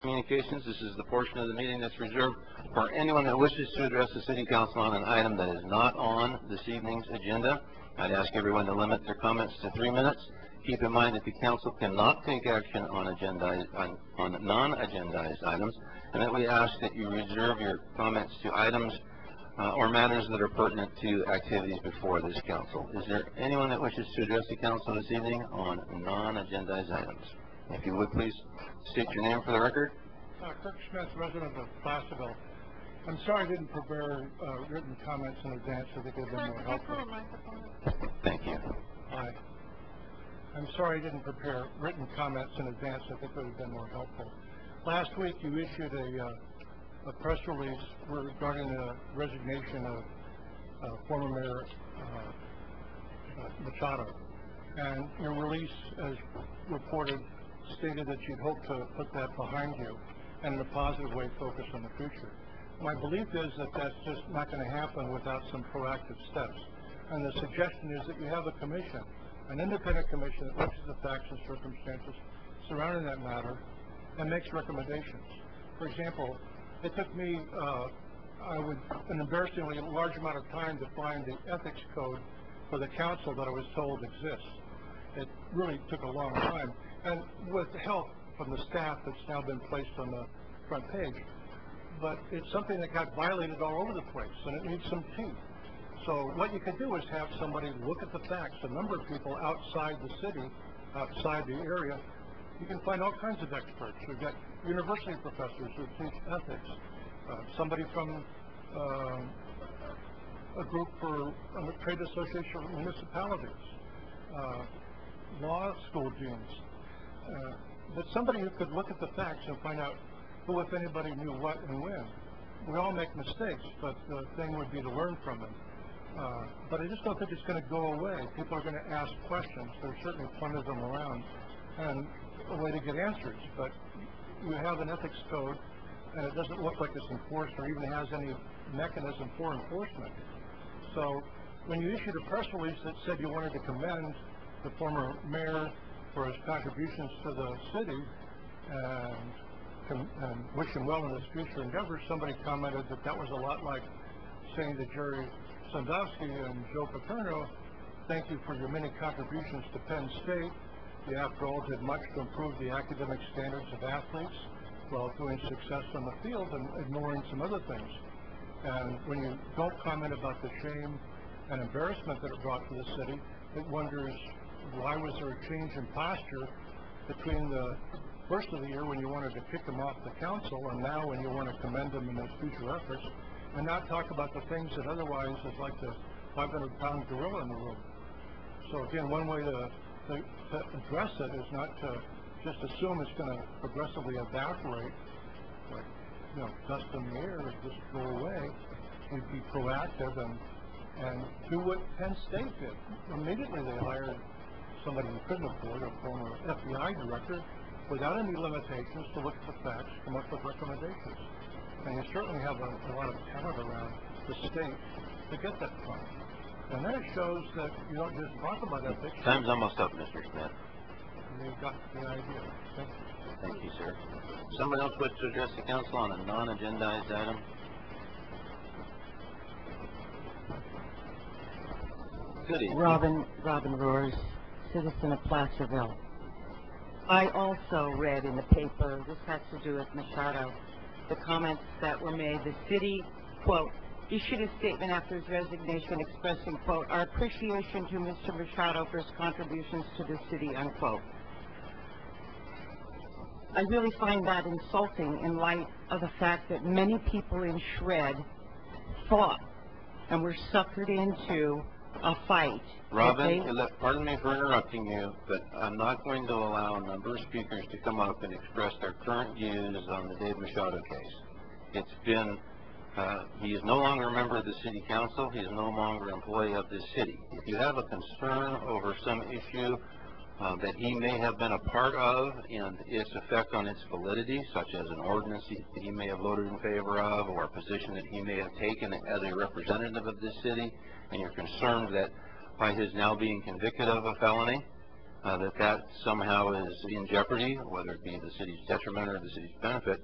Communications. This is the portion of the meeting that's reserved for anyone that wishes to address the City Council on an item that is not on this evening's agenda. I'd ask everyone to limit their comments to 3 minutes. Keep in mind that the Council cannot take action on non-agendized items, and that we ask that you reserve your comments to items or matters that are pertinent to activities before this Council. Is there anyone that wishes to address the Council this evening on non-agendized items? If you would please state your name for the record. Kirk Smith, resident of Placerville. I'm sorry I didn't prepare written comments in advance. I think it would have been more helpful. Thank you. Hi. I'm sorry I didn't prepare written comments in advance. I think it would have been more helpful. Last week you issued a press release regarding the resignation of former Mayor Machado. And your release, as reported, stated that you'd hope to put that behind you and in a positive way focus on the future. My belief is that that's just not going to happen without some proactive steps. And the suggestion is that you have a commission, an independent commission that looks at the facts and circumstances surrounding that matter and makes recommendations. For example, it took me an embarrassingly large amount of time to find the ethics code for the council that I was told exists. It really took a long time, and with help from the staff that's now been placed on the front page. But it's something that got violated all over the place, and it needs some teeth. So what you could do is have somebody look at the facts. A number of people outside the city, outside the area, you can find all kinds of experts. We've got university professors who teach ethics, somebody from a group for a trade association of municipalities, law school deans, but somebody who could look at the facts and find out who, if anybody, knew what and when. We all make mistakes, but the thing would be to learn from them. But I just don't think it's going to go away. People are going to ask questions. There's certainly plenty of them around, and a way to get answers. But you have an ethics code, and it doesn't look like it's enforced or even has any mechanism for enforcement. So when you issued a press release that said you wanted to commend the former mayor for his contributions to the city and wish him well in his future endeavors, somebody commented that that was a lot like saying to Jerry Sandowski and Joe Paterno, thank you for your many contributions to Penn State. You, after all, did much to improve the academic standards of athletes while doing success on the field and ignoring some other things. And when you don't comment about the shame and embarrassment that it brought to the city, it wonders, why was there a change in posture between the first of the year when you wanted to kick him off the council and now when you want to commend him in his future efforts and not talk about the things that otherwise is like the 500-pound gorilla in the room. So again, one way to address it is not to just assume it's going to progressively evaporate, like, you know, dust in the air, just go away. We'd be proactive and do what Penn State did. Immediately they hired somebody who couldn't afford, a former FBI director, without any limitations, to look at the facts, come up with recommendations. And you certainly have a lot of talent around the state to get that from. And then it shows that you don't just talk about ethics. Time's almost up, Mr. Smith. You've got the idea. Thank you. Thank you, sir. Someone else wish to address the council on a non-agendized item? Good evening. Robin Roars, citizen of Placerville. I also read in the paper, this has to do with Machado, the comments that were made. The city, quote, issued a statement after his resignation expressing, quote, our appreciation to Mr. Machado for his contributions to the city, unquote. I really find that insulting in light of the fact that many people in Shred fought and were suckered into a fight. Robin, pardon me for interrupting you, but I'm not going to allow a number of speakers to come up and express their current views on the Dave Machado case. It's been, he is no longer a member of the city council. He is no longer an employee of this city. If you have a concern over some issue that he may have been a part of and its effect on its validity, such as an ordinance that he may have voted in favor of or a position that he may have taken as a representative of this city, and you're concerned that by his now being convicted of a felony, that somehow is in jeopardy, whether it be the city's detriment or the city's benefit,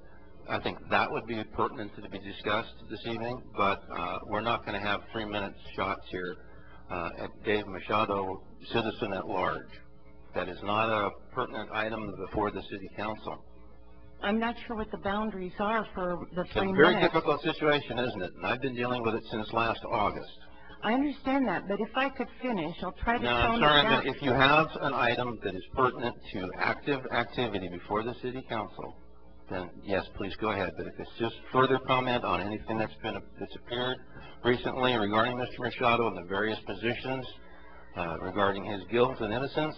I think that would be pertinent to be discussed this evening, but we're not going to have 3-minute shots here at Dave Machado, citizen at large. That is not a pertinent item before the city council. I'm not sure what the boundaries are for the 3 minutes. It's a very difficult situation, isn't it? And I've been dealing with it since last August. I understand that, but if I could finish, I'll try to No, tone I'm it sorry, down. but if you have an item that is pertinent to active activity before the city council, then yes, please go ahead. But if it's just further comment on anything that's appeared recently regarding Mr. Machado and the various positions regarding his guilt and innocence,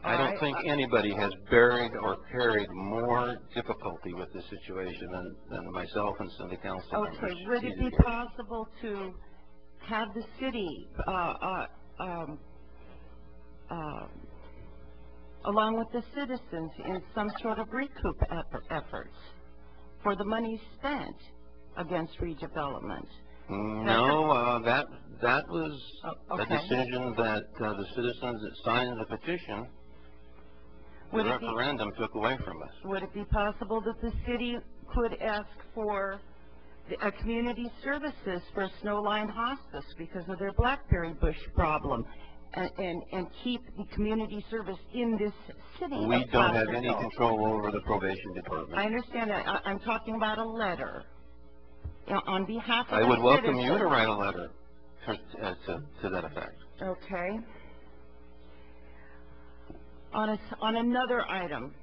I don't think anybody has buried or carried more difficulty with this situation than myself and city council members. Okay, would it be possible to have the city, along with the citizens, in some sort of recoup efforts for the money spent against redevelopment? No, that was okay. a decision that the citizens that signed the petition, the referendum, took away from us. Would it be possible that the city could ask for community services for Snowline Hospice because of their blackberry bush problem, and keep the community service in this city? We don't have any control over the probation department. I understand that. I'm talking about a letter on behalf of I would welcome you to citizens. write a letter to that effect. Okay. On another item,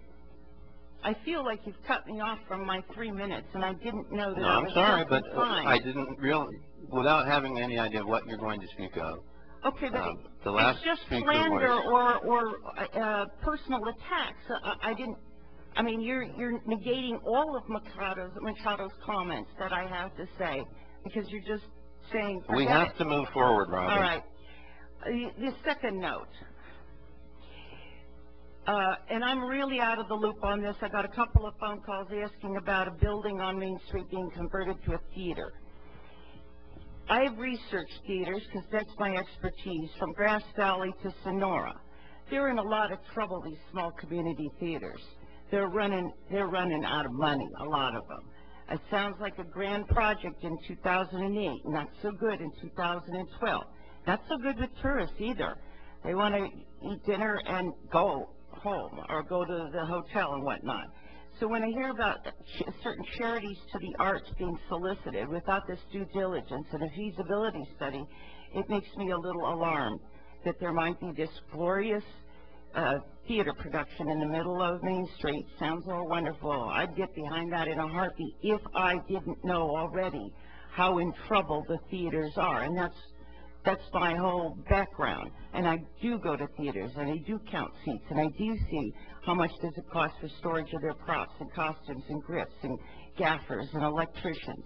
I feel like you've cut me off from my 3 minutes, and I didn't know that. No, I'm sorry, but I didn't really, without having any idea what you're going to speak of. Okay, but the last it's just speaker slander or personal attacks. I mean, you're negating all of Machado's comments that I have to say, because you're just saying. We have to move forward, Robin. All right. The second note. And I'm really out of the loop on this. I got a couple of phone calls asking about a building on Main Street being converted to a theater. I've researched theaters because that's my expertise, from Grass Valley to Sonora. They're in a lot of trouble, these small community theaters. They're running out of money, a lot of them. It sounds like a grand project in 2008, not so good in 2012. Not so good with tourists either. They want to eat dinner and go home or go to the hotel and whatnot. So when I hear about certain charities to the arts being solicited without this due diligence and a feasibility study, it makes me a little alarmed that there might be this glorious theater production in the middle of Main Street. Sounds all wonderful. I'd get behind that in a heartbeat if I didn't know already how in trouble the theaters are. And that's my whole background. And I do go to theaters, and I do count seats, and I do see how much does it cost for storage of their props and costumes and grips and gaffers and electricians,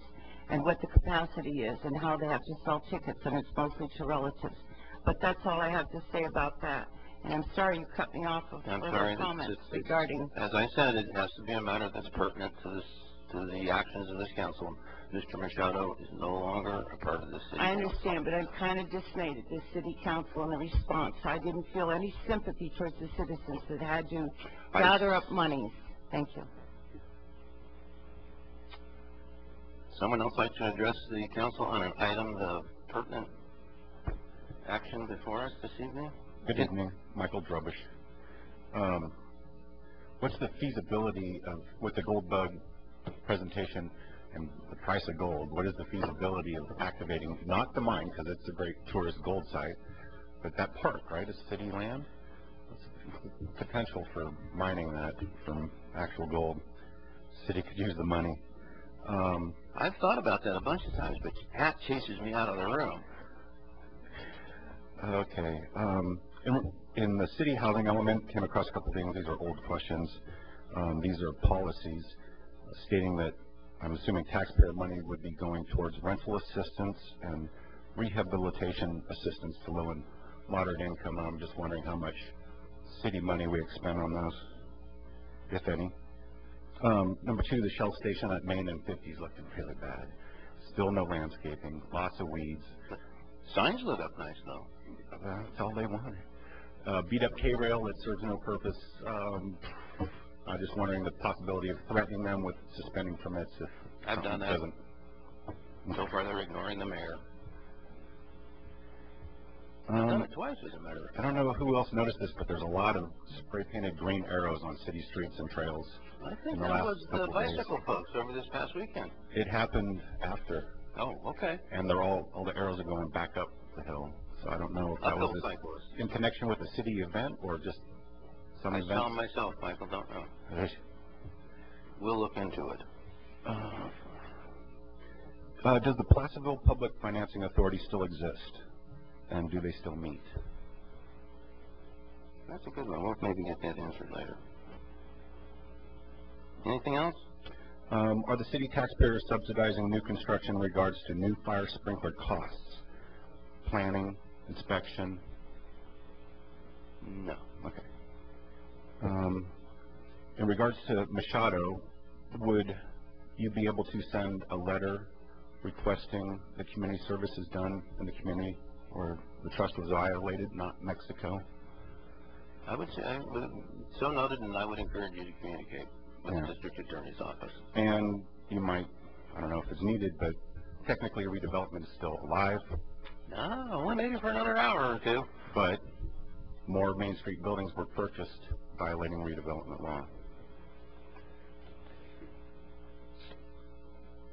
and what the capacity is and how they have to sell tickets, and it's mostly to relatives. But that's all I have to say about that. And I'm sorry you cut me off of further comments regarding. As I said, it has to be a matter that's pertinent to the actions of this council. Mr. Machado is no longer a part of the city. I understand, but I'm kind of dismayed at the city council and the response. I didn't feel any sympathy towards the citizens that had to gather up money. Thank you. Someone else like to address the council on an item of pertinent action before us this evening? Good evening, Michael Drubish. What's the feasibility of, with the gold bug presentation and the price of gold, what is the feasibility of activating, not the mine, because it's a great tourist gold site, but that park, right, is city land? What's the potential for mining that from actual gold? City could use the money. I've thought about that a bunch of times, but Pat chases me out of the room. Okay. In the city housing element, came across a couple things. These are old questions. These are policies stating that I'm assuming taxpayer money would be going towards rental assistance and rehabilitation assistance to low and moderate income. I'm just wondering how much city money we expend on those, if any. Number two, the Shell station at Main and 50 is looking really bad. Still no landscaping, lots of weeds. Signs lit up nice, though. That's all they wanted. beat-up K-rail that serves no purpose. I'm just wondering the possibility of threatening them with suspending permits if I've something done that. doesn't. So far, they're ignoring the mayor. I've done it twice, as a matter of I fact. don't know who else noticed this, but there's a lot of spray-painted green arrows on city streets and trails. I in think the that last was the couple days. bicycle folks over this past weekend. It happened after, Oh, okay. and they're all the arrows are going back up the hill. So I don't know if that Uphill was cyclists. in connection with a city event or just some I event. saw them myself, Michael, don't know. We'll look into it. Does the Placerville Public Financing Authority still exist? And do they still meet? That's a good one. We'll maybe get that answered later. Anything else? Are the city taxpayers subsidizing new construction in regards to new fire sprinkler costs? Planning, inspection? No. Okay. In regards to Machado, would you be able to send a letter requesting the community services done in the community, or the trust was violated, not Mexico? I would say, so noted, and I would encourage you to communicate with the district attorney's office. And you might, I don't know if it's needed, but technically redevelopment is still alive, No, well, maybe for another hour or two. but more Main Street buildings were purchased violating redevelopment law.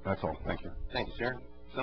That's all. Thank you. Thank you, sir.